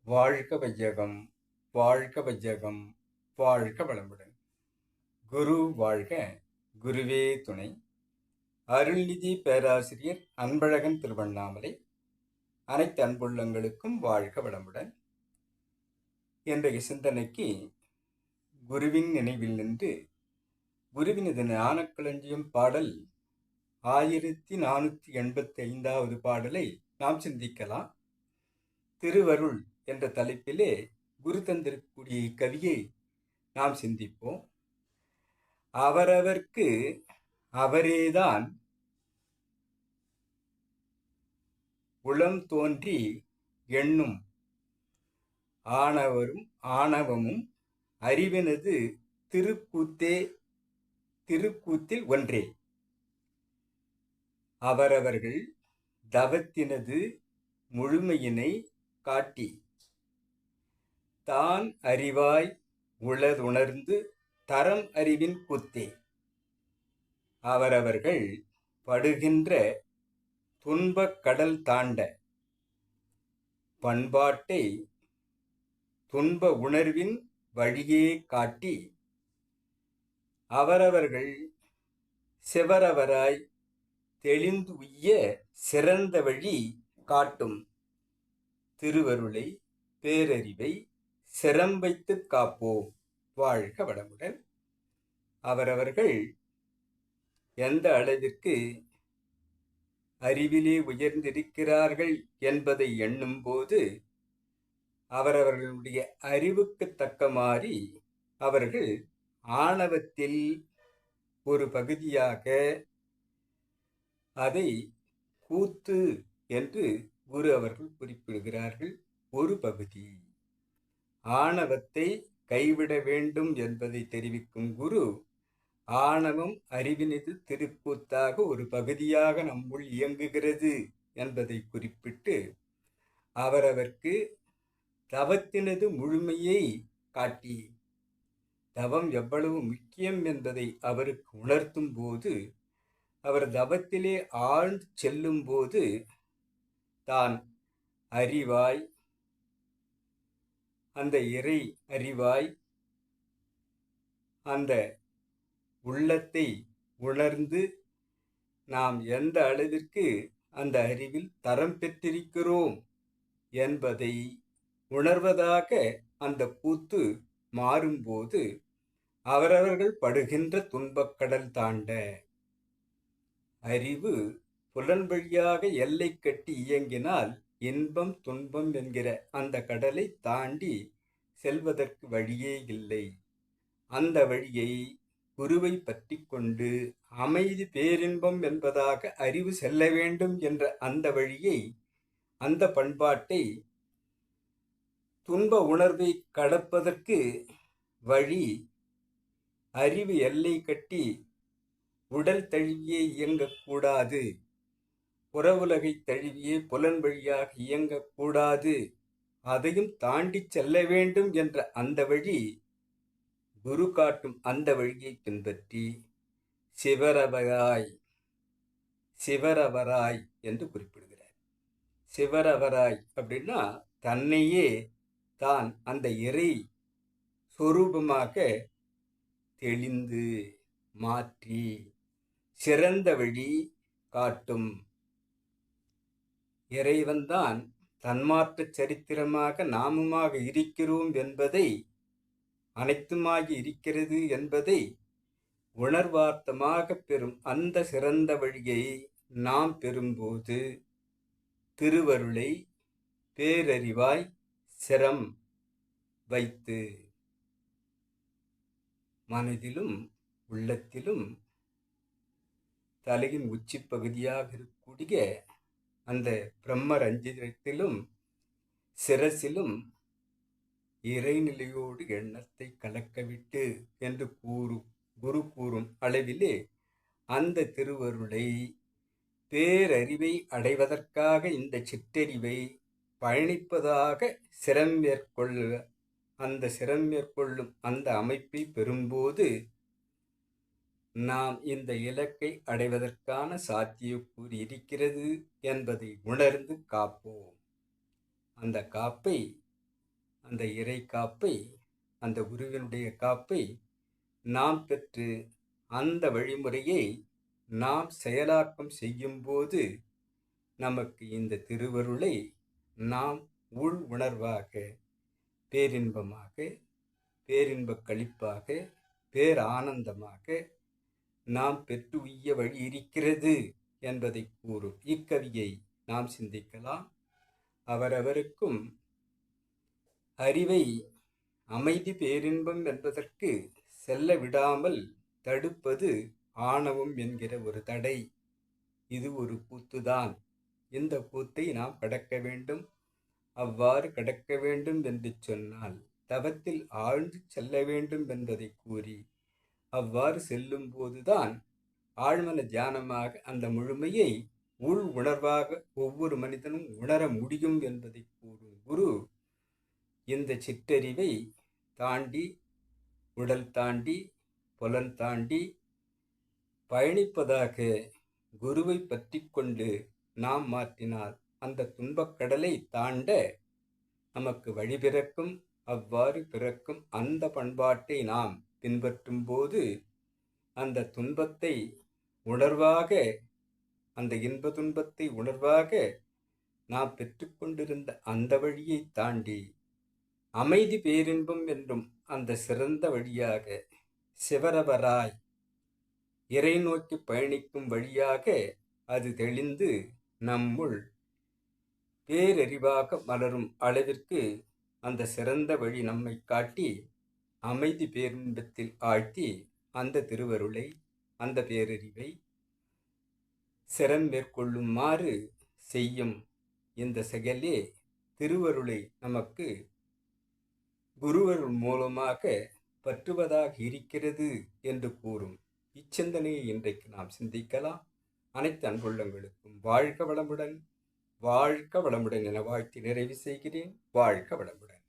வாழ்க வையகம், வாழ்க வையகம், வாழ்க வளமுடன். குரு வாழ்க, குருவே துணை. அருள்நிதி பேராசிரியர் அன்பழகன் திருவண்ணாமலை. அனைத்து அன்புள்ளங்களுக்கும் வாழ்க வளமுடன். இன்றைய சிந்தனைக்கு குருவின் நினைவில் நின்று குருவினது ஞானக்களஞ்சியம் பாடல் 1485வது பாடலை நாம் சிந்திக்கலாம். திருவருள் என்ற தலைப்பிலே குரு தந்திருக்கக்கூடிய இக்கவியை நாம் சிந்திப்போம். அவரவர்க்கு அவரேதான் உளம் தோன்றி எண்ணும் ஆணவமும் அறிவினது திருக்கூத்தில் ஒன்றே. அவரவர்கள் தவத்தினது முழுமையினை காட்டி தான் அறிவாய் உளதுணர்ந்து தரம் அறிவின் கூத்தே. அவரவர்கள் படுகின்ற துன்பக் கடல் தாண்ட பண்பாட்டை துன்ப உணர்வின் வழியே காட்டி அவரவர்கள் சிவரவராய் தெளிந்து உய்ய சிறந்த வழி காட்டும் திருவருளை பேரறிவை சிரம் வைத்து காப்போம். வாழ்க வளமுடன். அவரவர்கள் எந்த அளவிற்கு அறிவிலே உயர்ந்திருக்கிறார்கள் என்பதை எண்ணும் போது அவரவர்களுடைய அறிவுக்கு தக்க மாறி அவர்கள் ஆணவத்தில் ஒரு பகுதியாக அதை கூத்து என்று குரு அவர்கள் குறிப்பிடுகிறார்கள். ஒரு பகுதி ஆணவத்தை கைவிட வேண்டும் என்பதை தெரிவிக்கும் குரு ஆணவம் அறிவினது திருக்கூத்தாக ஒரு பகுதியாக நம்முள் இயங்குகிறது என்பதை குறிப்பிட்டு அவரவர்க்கு தவத்தினது முழுமையை காட்டி தவம் எவ்வளவு முக்கியம் என்பதை அவருக்கு உணர்த்தும் போது அவர் தவத்திலே ஆழ்ந்து செல்லும் போது தான் அறிவாய் அந்த இறை அறிவாய் அந்த உள்ளத்தை உணர்ந்து நாம் எந்த அளவிற்கு அந்த அறிவில் தரம் பெற்றிருக்கிறோம் என்பதை உணர்வதாக அந்த கூத்து மாறும்போது அவரவர்கள் படுகின்ற துன்பக்கடல் தாண்ட அறிவு புலன் வழியாக எல்லை கட்டி இயங்கினால் இன்பம் துன்பம் என்கிற அந்த கடலை தாண்டி செல்வதற்கு வழியே இல்லை. அந்த வழியை குருவை பற்றி கொண்டு அமைதி பேரின்பம் என்பதாக அறிவு செல்ல வேண்டும் என்ற அந்த வழியை அந்த பண்பாட்டை துன்ப உணர்வை கடப்பதற்கு வழி அறிவு எல்லை கட்டி உடல் தழுவியே இயங்கக்கூடாது, புறவுலகை தழுவியே புலன் வழியாக இயங்கக்கூடாது, அதையும் தாண்டி செல்ல வேண்டும் என்ற அந்த வழி குரு காட்டும் அந்த வழியை பின்பற்றி சிவரவராய் என்று குறிப்பிடுகிறார். சிவரவராய் அப்படின்னா தன்னையே தான் அந்த இறை சொரூபமாக தெளிந்து மாற்றி சிறந்த வழி காட்டும் இறைவன்தான் தன்மாற்ற சரித்திரமாக நாமுமாக இருக்கிறோம் என்பதை அனைத்துமாகி இருக்கிறது என்பதை உணர்வார்த்தமாக பெறும் அந்த சிறந்த வழியை நாம் பெறும்போது திருவருளை பேரறிவாய் சிரம் வைத்து மனதிலும் உள்ளத்திலும் தலையின் உச்சி பகுதியாக இருக்கக்கூடிய அந்த பிரம்ம ரஞ்சிதத்திலும் சிரசிலும் இறைநிலையோடு எண்ணத்தை கலக்கவிட்டு என்று குரு கூறும் அளவிலே அந்த திருவருளை பேரறிவை அடைவதற்காக இந்த சிற்றறிவை பயணிப்பதாக சிரம் மேற்கொள்ளும் அந்த அமைப்பை பெறும்போது நாம் இந்த இலக்கை அடைவதற்கான சாத்தியக்கூறு இருக்கிறது என்பதை உணர்ந்து காப்போம். அந்த காப்பை அந்த இறை காப்பை, அந்த குருவினுடைய காப்பை நாம் பெற்று அந்த வழிமுறையை நாம் செயலாக்கம் செய்யும்போது நமக்கு இந்த திருவருளை நாம் உள் உணர்வாக, பேரின்பமாக, பேரின்பக் களிப்பாக, பேரானந்தமாக நாம் பெற்று உய்ய வழி இருக்கிறது என்பதை கூறும் இக்கவியை நாம் சிந்திக்கலாம். அவரவருக்கும் அறிவை அமைதி பேரின்பம் என்பதற்கு செல்ல விடாமல் தடுப்பது ஆணவம் என்கிற ஒரு தடை. இது ஒரு கூத்துதான். இந்த கூத்தை நாம் கடக்க வேண்டும். அவ்வாறு கடக்க வேண்டும் என்று சொன்னால் தவத்தில் ஆழ்ந்து செல்ல வேண்டும் என்பதை கூறி, அவ்வாறு செல்லும் போதுதான் ஆழ்மன தியானமாக அந்த முழுமையை உள் உணர்வாக ஒவ்வொரு மனிதனும் உணர முடியும் என்பதை கூறும் குரு இந்த சிற்றறிவை தாண்டி, உடல் தாண்டி, புலன் தாண்டி பயணிப்பதாக குருவை பற்றி கொண்டு நாம் மாற்றினால் அந்த துன்பக்கடலை தாண்ட நமக்கு வழி பிறக்கும். அவ்வாறு பிறக்கும் அந்த பண்பாட்டை நாம் பின்பற்றும் போது அந்த துன்பத்தை உணர்வாக, அந்த இன்ப துன்பத்தை உணர்வாக நாம் பெற்றுக்கொண்டிருந்த அந்த வழியை தாண்டி அமைதி பேரின்பம் என்றும் அந்த சிறந்த வழியாக சிவரவராய் இறை நோக்கி பயணிக்கும் வழியாக அது தெளிந்து நம்முள் பேரறிவாக மலரும் அளவிற்கு அந்த சிறந்த வழி நம்மை காட்டி அமைதி பேரின்பத்தில் ஆழ்த்தி அந்த திருவருளை, அந்த பேரறிவை சிரம் மேற்கொள்ளுமாறு செய்யும் இந்த செயலே திருவருளை நமக்கு குருவருள் மூலமாக பற்றுவதாக இருக்கிறது என்று கூறும் இச்சிந்தனையை இன்றைக்கு நாம் சிந்திக்கலாம். அனைத்து அன்புள்ளங்களுக்கும் வாழ்க வளமுடன், வாழ்க வளமுடன் என வாழ்த்தி நிறைவு செய்கிறேன். வாழ்க வளமுடன்.